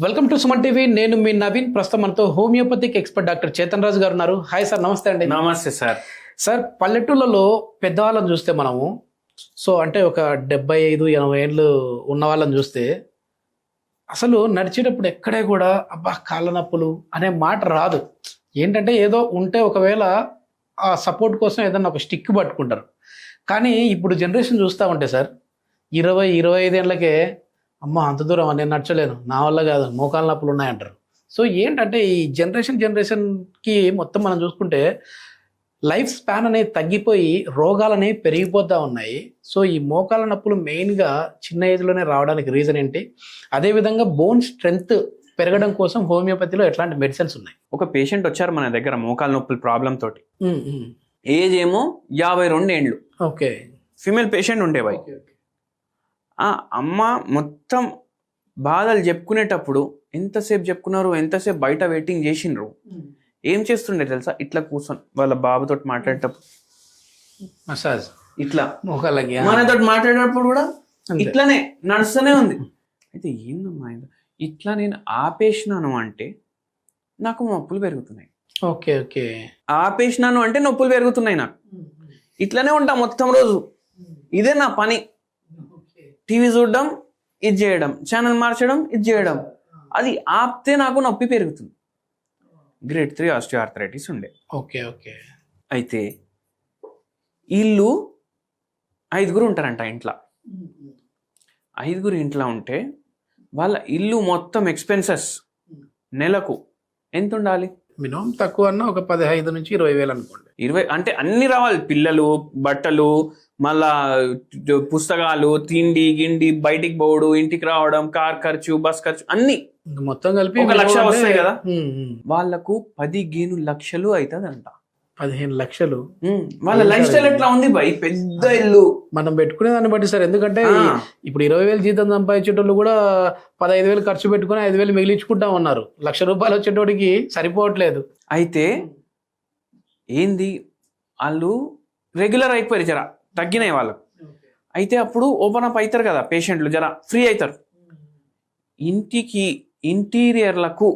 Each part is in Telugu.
Welcome to Suman TV. నేను మీ నవీన్. ప్రస్తుతం మనతో హోమియోపతిక్ ఎక్స్పర్ట్ డాక్టర్ చేతన్ రాజు గారు ఉన్నారు. హాయ్ సార్, నమస్తే అండి. నమస్తే సార్. సార్, పల్లెటూళ్ళలో పెద్దవాళ్ళని చూస్తే మనము అంటే ఒక 75-80 ఏళ్ళు ఉన్న వాళ్ళని చూస్తే అసలు నడిచేటప్పుడు ఎక్కడే కూడా అబ్బా కాళ్ళ నొప్పులు అనే మాట రాదు. ఏంటంటే ఏదో ఉంటే ఒకవేళ ఆ సపోర్ట్ కోసం ఏదన్నా ఒక స్టిక్ పట్టుకుంటారు. కానీ ఇప్పుడు జనరేషన్ చూస్తూ ఉంటే సార్ 20-25 ఏళ్ళకే అమ్మ అంత దూరం నేను నడచలేను, నా వల్ల కాదు, మోకాళ్ళ నొప్పులు ఉన్నాయంటారు. సో ఏంటంటే ఈ జనరేషన్కి మొత్తం మనం చూసుకుంటే లైఫ్ స్పాన్ అనేది తగ్గిపోయి రోగాలు అనేవి పెరిగిపోతూ ఉన్నాయి. సో ఈ మోకాళ్ళ నొప్పులు మెయిన్గా చిన్న ఏజ్లోనే రావడానికి రీజన్ ఏంటి? అదేవిధంగా బోన్ స్ట్రెంగ్త్ పెరగడం కోసం హోమియోపతిలో ఎట్లాంటి మెడిసిన్స్ ఉన్నాయి? ఒక పేషెంట్ వచ్చారు మన దగ్గర మోకాళ్ళ నొప్పుల ప్రాబ్లం తోటి. ఏజ్ ఏమో 52 ఏండ్లు. ఓకే. ఫీమేల్ పేషెంట్ ఉండేవాయి. ఆ అమ్మ మొత్తం బాధలు చెప్పుకునేటప్పుడు ఎంతసేపు చెప్పుకున్నారు, ఎంతసేపు బయట వెయిటింగ్ చేసిండ్రు. ఏం చేస్తుండే తెలుసా? ఇట్లా కూర్చొని వాళ్ళ బాబుతో మాట్లాడేటప్పుడు మసాజ్ ఇట్లా మోకాళ్ళకి మనతో మాట్లాడేటప్పుడు కూడా ఇట్లానే నడుస్తూనే ఉంది. అయితే ఏందమ్మా ఇట్లా నేను ఆపేసినాను అంటే నాకు నొప్పులు పెరుగుతున్నాయి. Okay okay. ఆపేసినాను అంటే నొప్పులు పెరుగుతున్నాయి నాకు. ఇట్లానే ఉంటా మొత్తం రోజు. ఇదే నా పని. టీవీ చూడడం, ఇది చేయడం, ఛానల్ మార్చడం, ఇది చేయడం. అది ఆపితే నాకు నొప్పి పెరుగుతుంది. గ్రేడ్ 3 ఆస్టియోఆర్థరైటిస్ ఉండే. Okay okay. అయితే వీళ్ళు 5 ఉంటారంట ఇంట్లో. 5 ఇంట్లో ఉంటే వాళ్ళ ఇల్లు మొత్తం ఎక్స్పెన్సెస్ నెలకు ఎంత ఉండాలి? మినిమం తక్కువ అన్న ఒక 15-20 వేలు అనుకోండి. 20 అంటే అన్ని రావాలి. పిల్లలు, బట్టలు, మళ్ళా పుస్తకాలు, తిండి గిండి, బయటికి పోవడం, ఇంటికి రావడం, కార్ ఖర్చు, బస్ ఖర్చు అన్ని మొత్తం కలిపి 1 లక్ష వస్తాయి కదా. వాళ్ళకు 15 లక్షలు అవుతుందంట. 15 లక్షలు. వాళ్ళ లైఫ్ స్టైల్ ఎట్లా ఉంది భయ్? పెద్ద ఇల్లు. మనం పెట్టుకునే దాన్ని బట్టి సార్. ఎందుకంటే ఇప్పుడు 20,000 జీతం సంపాదించేటోళ్ళు కూడా 15,000 ఖర్చు పెట్టుకుని 5,000 మిగిలించుకుంటా ఉన్నారు. ₹1,00,000 వచ్చేటోడికి సరిపోవట్లేదు. అయితే ఏంది వాళ్ళు రెగ్యులర్ అయిపోయారు, జర తగ్గినాయి వాళ్ళకు. అయితే అప్పుడు ఓపెన్ అప్ అవుతారు కదా పేషెంట్లు, జర ఫ్రీ అవుతారు. ఇంటికి ఇంటీరియర్లకు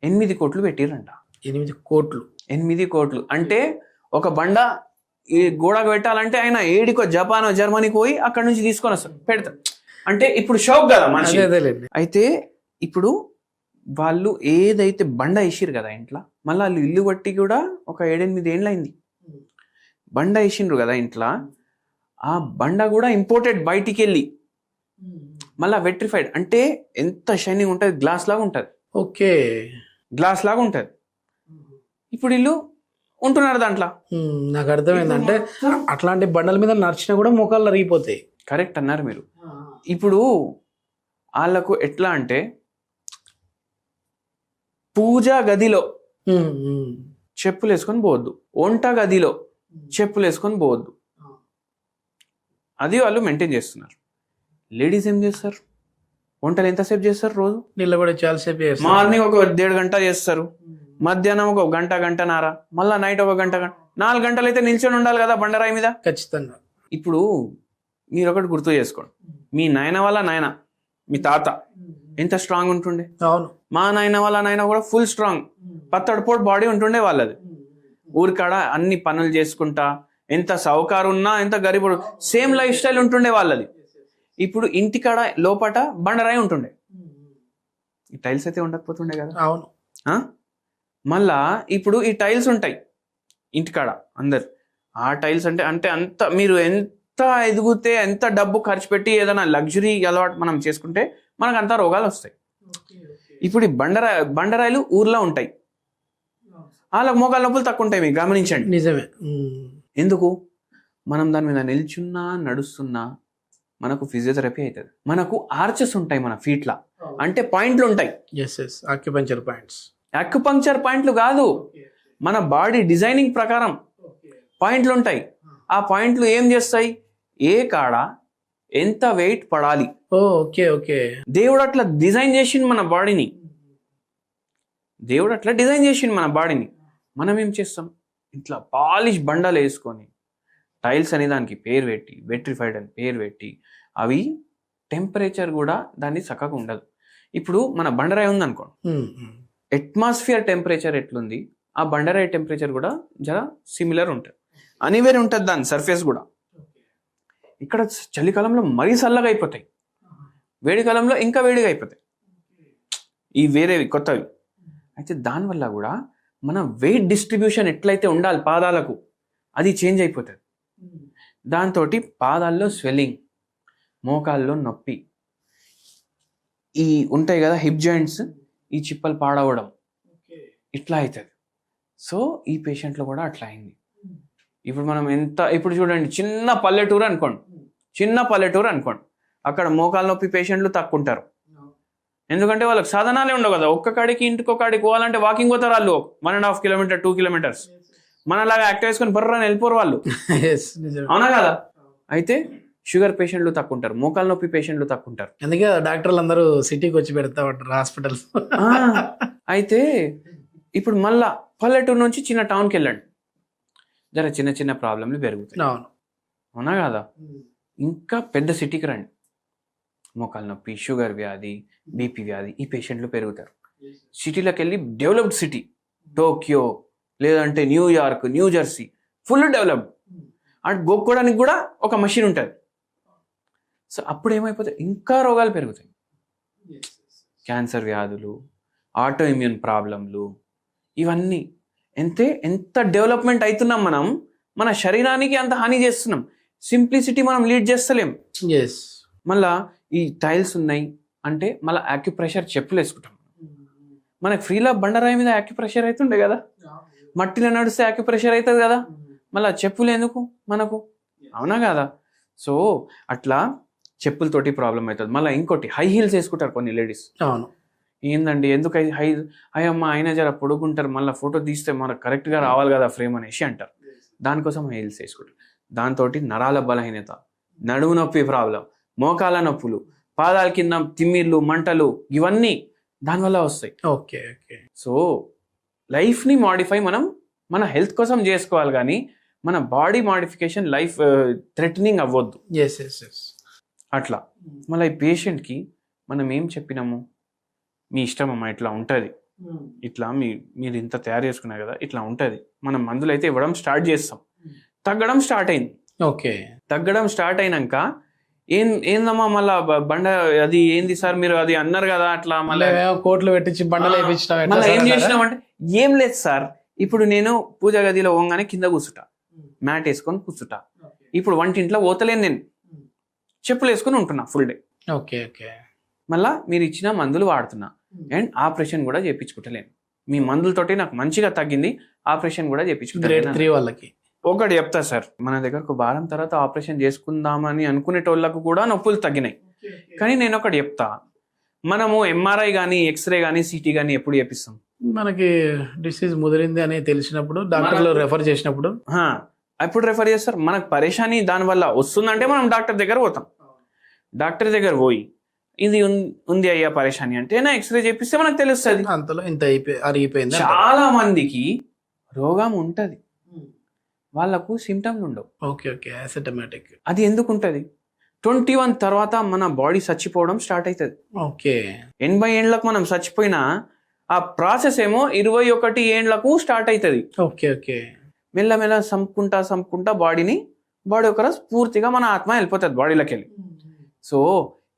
8 కోట్లు పెట్టిరంట. 8 కోట్లు. 8 కోట్లు అంటే ఒక బండ ఈ గోడకు పెట్టాలంటే ఆయన ఏడికో జపానో జర్మనీకి పోయి అక్కడ నుంచి తీసుకొని వస్తారు, పెడతారు. అంటే ఇప్పుడు షాక్ కదా మనిషి. అయితే ఇప్పుడు వాళ్ళు ఏదైతే బండ వేసిరు కదా ఇంట్లో, మళ్ళీ వాళ్ళు ఇల్లు బట్టి కూడా ఒక 7-8 ఏళ్ళు అయింది. బండ వేసిండ్రు కదా ఇంట్లో, ఆ బండ కూడా ఇంపోర్టెడ్ బయటికి వెళ్ళి మళ్ళీ వెట్రిఫైడ్. అంటే ఎంత షైనింగ్ ఉంటుంది, గ్లాస్ లాగా ఉంటుంది. ఓకే, గ్లాస్ లాగా ఉంటుంది. ఇప్పుడు వీళ్ళు ఉంటున్నారు దాంట్లో. నాకు అర్థమైందంటే అట్లాంటి బండల మీద నడిచినా కూడా మోకాళ్ళు అరిగిపోతాయి. కరెక్ట్ అన్నారు మీరు. ఇప్పుడు వాళ్ళకు ఎట్లా అంటే పూజా గదిలో చెప్పులు వేసుకొని పోవద్దు, వంట గదిలో చెప్పులు వేసుకొని పోవద్దు. అది వాళ్ళు మెయింటైన్ చేస్తున్నారు. లేడీస్ ఏం చేస్తారు? వంటలు ఎంతసేపు చేస్తారు? రోజు నిలబడి చాలాసేపు చేస్తారు. మార్నింగ్ ఒక 1.5 గంట చేస్తారు, మధ్యాహ్నం ఒక గంటన్నర, మళ్ళా నైట్ ఒక గంట. 4 గంటలు అయితే నిల్చొని ఉండాలి కదా బండరాయి మీద. ఖచ్చితంగా. ఇప్పుడు మీరు ఒకటి గుర్తు చేసుకోండి. మీ నాయన వాళ్ళ నాయన, మీ తాత ఎంత స్ట్రాంగ్ ఉంటుండే. అవును. మా నాయన వాళ్ళ నాయన కూడా ఫుల్ స్ట్రాంగ్, పత్తడిపోటు బాడీ ఉంటుండే వాళ్ళది. ఊరికాడ అన్ని పనులు చేసుకుంటా, ఎంత సౌకారు ఉన్నా, ఎంత గరీబుడు, సేమ్ లైఫ్ స్టైల్ ఉంటుండే వాళ్ళది. ఇప్పుడు ఇంటికాడ లోపట బండరాయి ఉంటుండే, ఈ టైల్స్ అయితే ఉండకపోతుండే కదా. అవును. మళ్ళా ఇప్పుడు ఈ టైల్స్ ఉంటాయి ఇంటికాడ అందరు. ఆ టైల్స్ అంటే అంత మీరు ఎంత ఎదిగితే, ఎంత డబ్బు ఖర్చు పెట్టి ఏదైనా లగ్జరీ అలవాటు మనం చేసుకుంటే మనకు అంత రోగాలు వస్తాయి. ఇప్పుడు ఈ బండరాయిలు ఊర్లో ఉంటాయి, వాళ్ళకి మోకాళ్ళ నొప్పులు తక్కువ ఉంటాయి. మీకు గమనించండి. నిజమే. ఎందుకు? మనం దాని మీద నిల్చున్నా, నడుస్తున్నా మనకు ఫిజియోథెరపీ అవుతుంది. మనకు ఆర్చెస్ ఉంటాయి మన ఫీట్లా, అంటే పాయింట్లు ఉంటాయి. Acupuncture points. అక్యుపంక్చర్ పాయింట్లు కాదు, మన బాడీ డిజైనింగ్ ప్రకారం పాయింట్లు ఉంటాయి. ఆ పాయింట్లు ఏం చేస్తాయి? ఏ కాడ ఎంత వెయిట్ పడాలి. Okay okay. దేవుడు అట్లా డిజైన్ చేసింది మన బాడీని. దేవుడు అట్లా డిజైన్ చేసింది మన బాడీని. మనం ఏం చేస్తాం? ఇట్లా పాలిష్ బండలు వేసుకొని టైల్స్ అనే దానికి పేరు పెట్టి, వెట్రిఫైడ్ అని పేరు పెట్టి, అవి టెంపరేచర్ కూడా దాన్ని చక్కగా ఉండదు. ఇప్పుడు మన బండరాయి ఉంది అనుకోండి, ఉమ్, ఉమ్. అట్మాస్ఫియర్ టెంపరేచర్ ఎట్లుంది ఆ బండరాయి టెంపరేచర్ కూడా జర సిమిలర్ ఉంటుంది, అనివేర్ ఉంటుంది దాని సర్ఫేస్ కూడా. ఇక్కడ చలికాలంలో మరీ చల్లగా అయిపోతాయి, వేడి కాలంలో ఇంకా వేడిగా అయిపోతాయి ఈ వేరేవి కొత్తవి. అయితే దానివల్ల కూడా మన వెయిట్ డిస్ట్రిబ్యూషన్ ఎట్లయితే ఉండాలి పాదాలకు అది చేంజ్ అయిపోతుంది. దాంతో పాదాల్లో స్వెల్లింగ్, మోకాల్లో నొప్పి, ఈ ఉంటాయి కదా హిప్ జాయింట్స్, ఈ చిప్పలు పాడవడం ఇట్లా అవుతుంది. సో ఈ పేషెంట్లో కూడా అట్లా అయింది. ఇప్పుడు మనం ఇప్పుడు చూడండి చిన్న పల్లెటూరు అనుకోండి, అక్కడ మోకాలు నొప్పి పేషెంట్లు తక్కువ ఉంటారు. ఎందుకంటే వాళ్ళకి సాధనాలే ఉండవు కదా, ఒక్క కాడికి ఇంటికి కాడికి పోవాలంటే వాకింగ్ పోతారు వాళ్ళు 1.5 కిలోమీటర్ 2 కిలోమీటర్స్. మనలాగా యాక్టివ్ వేసుకొని బర్రని వెళ్ళిపోరు వాళ్ళు, అవునా కదా. అయితే షుగర్ పేషెంట్లు తక్కువ ఉంటారు, మోకాలు నొప్పి పేషెంట్లు తక్కువ ఉంటారు. అందుకే డాక్టర్లు అందరూ సిటీకి వచ్చి పెడతా ఉంటారు హాస్పిటల్స్. అయితే ఇప్పుడు మళ్ళా పల్లెటూరు నుంచి చిన్న టౌన్కి వెళ్ళండి, జర చిన్న చిన్న ప్రాబ్లంలు పెరుగుతాయి, అవునా కదా. ఇంకా పెద్ద సిటీకి రండి, మోకాలు నొప్పి, షుగర్ వ్యాధి, బీపీ వ్యాధి, ఈ పేషెంట్లు పెరుగుతారు. సిటీలోకి వెళ్ళి డెవలప్డ్ సిటీ టోక్యో లేదంటే New York, New Jersey full developed, and గోక్కోవడానికి కూడా ఒక మషిన్ ఉంటుంది. సో అప్పుడు ఏమైపోతాయి, ఇంకా రోగాలు పెరుగుతాయి, క్యాన్సర్ వ్యాధులు, ఆటో ఇమ్యూన్ ప్రాబ్లంలు, ఇవన్నీ. ఎంత డెవలప్మెంట్ అవుతున్నాం మనం, మన శరీరానికి అంత హాని చేస్తున్నాం, సింప్లిసిటీ మనం లీడ్ చేస్తలేం. మళ్ళా ఈ టైల్స్ ఉన్నాయి అంటే మళ్ళీ యాక్యుప్రెషర్ చెప్పులు వేసుకుంటాం. మనకు ఫ్రీలా బండరాయి మీద యాక్యుప్రెషర్ అవుతుండే కదా, మట్టిలో నడిస్తే యాక్యుప్రెషర్ అవుతుంది కదా, మళ్ళీ చెప్పులు ఎందుకు మనకు, అవునా కదా. సో అట్లా చెప్పులతోటి ప్రాబ్లం అవుతుంది. మళ్ళీ ఇంకోటి హై హీల్స్ వేసుకుంటారు కొన్ని లేడీస్. అవును, ఏందండి ఎందుకు అయ్యమ్మ ఆయన జర పొడుగుంటారు, మళ్ళీ ఫోటో తీస్తే మనకు కరెక్ట్గా రావాలి కదా ఫ్రేమ్ అనేసి అంటారు. దానికోసం హై హీల్స్ వేసుకుంటారు. దాంతో నరాల బలహీనత, నడుము నొప్పి ప్రాబ్లం, మోకాల నొప్పులు, పాదాల కింద తిమ్మిర్లు, మంటలు, ఇవన్నీ దానివల్ల వస్తాయి. Okay okay. సో లైఫ్ని మాడిఫై మనం మన హెల్త్ కోసం చేసుకోవాలి, కానీ మన బాడీ మాడిఫికేషన్ లైఫ్ థ్రెటనింగ్ అవ్వద్దు. అట్లా మళ్ళీ ఈ పేషెంట్కి మనం ఏం చెప్పినాము, మీ ఇష్టం అమ్మా ఇట్లా ఉంటుంది, ఇట్లా మీరు ఇంత తయారు చేసుకున్నారు కదా ఇట్లా ఉంటుంది, మనం మందులు అయితే ఇవ్వడం స్టార్ట్ చేస్తాం. తగ్గడం స్టార్ట్ అయింది. ఓకే, తగ్గడం స్టార్ట్ అయినాక ఏందమ్మా మళ్ళా బండ అది ఏంది సార్ మీరు అది అన్నారు కదా అట్లా మళ్ళీ కోట్లు పెట్టించి బండలు వేయించడం, మళ్ళీ ఏం చేసినామంటే ఏం లేదు సార్, ఇప్పుడు నేను పూజ గదిలో పోగానే కింద కూర్చుంటా, మ్యాట్ వేసుకొని కూర్చుంటా. ఇప్పుడు వంటింట్లో పోతలేను, నేను చెప్పులు వేసుకొని ఉంటున్నా ఫుల్ డే. Okay okay. మళ్ళా మీరు ఇచ్చిన మందులు వాడుతున్నా, అండ్ ఆపరేషన్ కూడా చేయించుకుంటలేను. మీ మందులతోటి నాకు మంచిగా తగ్గింది, ఆపరేషన్ కూడా చేయించుకుంటా. వాళ్ళకి ఒకటి చెప్తా సార్, మన దగ్గర ఒక వారం తర్వాత ఆపరేషన్ చేసుకుందామని అనుకునేటోళ్ళకు కూడా నొప్పులు తగ్గినాయి. కానీ నేను ఒకటి చెప్తా, మనము ఎంఆర్ఐ కానీ ఎక్స్రే కానీ సిటీ కానీ ఎప్పుడు చేపిస్తాం, మనకి డిసీజ్ ముదిరింది అని తెలిసినప్పుడు, డాక్టర్లు రెఫర్ చేసినప్పుడు ఎప్పుడు రెఫర్ చేస్తారు. మనకు పరేషాని దానివల్ల వస్తుందంటే మనం డాక్టర్ దగ్గర పోతాం. డాక్టర్ దగ్గర పోయి ఇది ఉంది అయ్యా పరేషాని అంటే నా ఎక్స్రే చేపిస్తే మనకు తెలుస్తుంది. అంతలో ఇంత అరిగిపోయింది. చాలా మందికి రోగం ఉంటది, వాళ్ళకు సిమ్టమ్లు ఉండవు. Okay okay, asymptomatic. అది ఎందుకు ఉంటది, 21 తర్వాత మన బాడీ చచ్చిపోవడం స్టార్ట్ అవుతుంది. ఓకే, 80 ఏండ్లకు మనం చచ్చిపోయినా ఆ ప్రాసెస్ ఏమో 21 ఏండ్లకు స్టార్ట్ అవుతుంది. Okay okay. మెల్లమెల్ల సంపుకుంటా బాడీ ఒక పూర్తిగా మన ఆత్మ వెళ్ళిపోతుంది బాడీలోకి వెళ్ళి. సో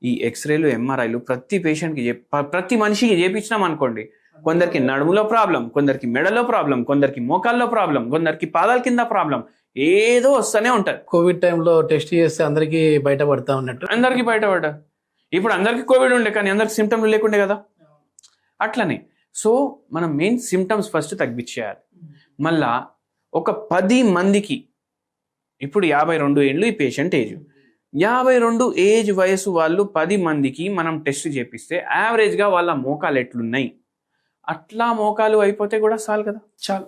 ఈ ఎక్స్రేలు ఎంఆర్ఐలు ప్రతి పేషెంట్కి ప్రతి మనిషికి చేపించినాం అనుకోండి, కొందరికి నడుములో ప్రాబ్లం, కొందరికి మెడలో ప్రాబ్లం, కొందరికి మోకాల్లో ప్రాబ్లం, కొందరికి పాదాల కింద ప్రాబ్లం, ఏదో వస్తూనే ఉంటది. కోవిడ్ టైంలో టెస్ట్ చేస్తే అందరికి బయటపడతా ఉన్నట్టు, అందరికి బయటపడ్డా. ఇప్పుడు అందరికి కోవిడ్ ఉండే కానీ అందరికి సిమ్టమ్లు లేకుండే కదా, అట్లనే. సో మనం మెయిన్ సిమ్టమ్స్ ఫస్ట్ తగ్గించేయాలి. మళ్ళా ఒక 10 మందికి, ఇప్పుడు 52 ఏళ్ళు ఈ పేషెంట్ ఏజ్, 52 ఏజ్ వయసు వాళ్ళు 10 మందికి మనం టెస్ట్ చేపిస్తే యావరేజ్గా వాళ్ళ మోకాలు ఎట్లున్నాయి, అట్లా మోకాలు అయిపోతే కూడా చాలు కదా, చాలు,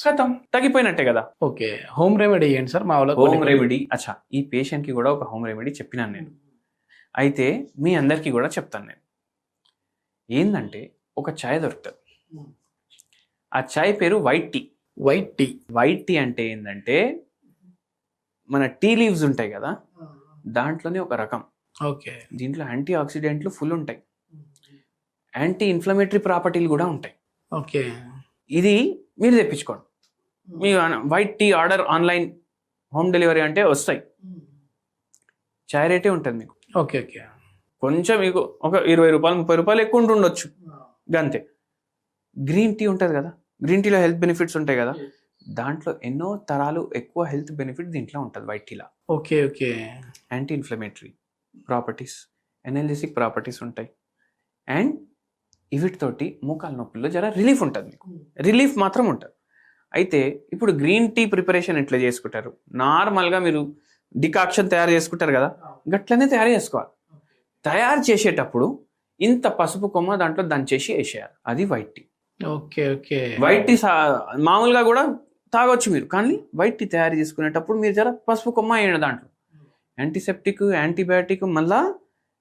కథం తగ్గిపోయినట్టే కదా. ఓకే, హోమ్ రెమెడీ ఏంటి సార్ మా వాళ్ళకి? హోమ్ రెమెడీ, అచ్చా ఈ పేషెంట్కి కూడా ఒక హోమ్ రెమెడీ చెప్పినాను నేను, అయితే మీ అందరికీ కూడా చెప్తాను నేను. ఏంటంటే ఒక చాయ్ దొరుకుతుంది, ఆ చాయ్ పేరు white tea. White tea, white tea అంటే ఏంటంటే మన టీ లీవ్స్ ఉంటాయి కదా, దాంట్లోనే ఒక రకం. ఓకే, దీంట్లో యాంటీ ఆక్సిడెంట్లు ఫుల్ ఉంటాయి. యాంటీ ఇన్ఫ్లమేటరీ ప్రాపర్టీలు కూడా ఉంటాయి. ఓకే. ఇది మీరు తెప్పించుకోండి. మీ white tea order online home delivery అంటే వస్తాయి. చాయ్ రేటే ఉంటుంది మీకు. Okay okay. కొంచెం మీకు ఒక 20 రూపాయలు 30 రూపాయలు ఎక్కువ ఉంటుండొచ్చు గంతే. గ్రీన్ టీ ఉంటుంది కదా, గ్రీన్ టీలో హెల్త్ బెనిఫిట్స్ ఉంటాయి కదా, దాంట్లో ఎన్నో తరాలు ఎక్కువ హెల్త్ బెనిఫిట్ దీంట్లో ఉంటుంది వైట్ టీలో. Okay okay. Anti inflammatory properties, energetic properties ఉంటాయి. అండ్ వీటితోటి మోకాల నొప్పుల్లో జర రిలీఫ్ ఉంటుంది, మీకు రిలీఫ్ మాత్రం ఉంటుంది. అయితే ఇప్పుడు గ్రీన్ టీ ప్రిపరేషన్ ఎట్లా చేసుకుంటారు? నార్మల్గా మీరు డికాక్షన్ తయారు చేసుకుంటారు కదా, గట్లనే తయారు చేసుకోవాలి. తయారు చేసేటప్పుడు ఇంత పసుపు కొమ్మ దాంట్లో దంచేసి వేసేయాలి, అది white tea. Okay okay. White tea మామూలుగా కూడా తాగొచ్చు మీరు, కానీ వైట్ టీ తయారు చేసుకునేటప్పుడు మీరు జర పసుపు కొమ్మ వేయండి దాంట్లో. యాంటీసెప్టిక్, యాంటీబయాటిక్, మళ్ళా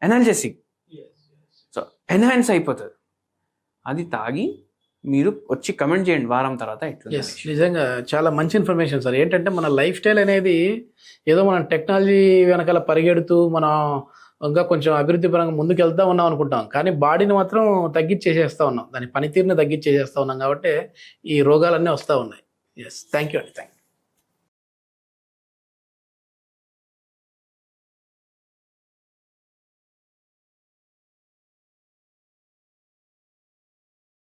ఎనర్జెసిక్, సో ఎన్హాన్స్ అయిపోతుంది. అది తాగి మీరు వచ్చి కమెంట్ చేయండి వారం తర్వాత ఎట్లా. నిజంగా చాలా మంచి ఇన్ఫర్మేషన్ సార్. ఏంటంటే మన లైఫ్ స్టైల్ అనేది ఏదో మనం టెక్నాలజీ వెనకాల పరిగెడుతూ మనం ఇంకా కొంచెం అభివృద్ధి పరంగా ముందుకు వెళ్తా ఉన్నాం అనుకుంటాం, కానీ బాడీని మాత్రం తగ్గించేసేస్తా ఉన్నాం, దాని పనితీరుని తగ్గించేసేస్తా ఉన్నాం, కాబట్టి ఈ రోగాలన్నీ వస్తూ ఉన్నాయి. ఎస్, థ్యాంక్ యూ అండి. Thank you.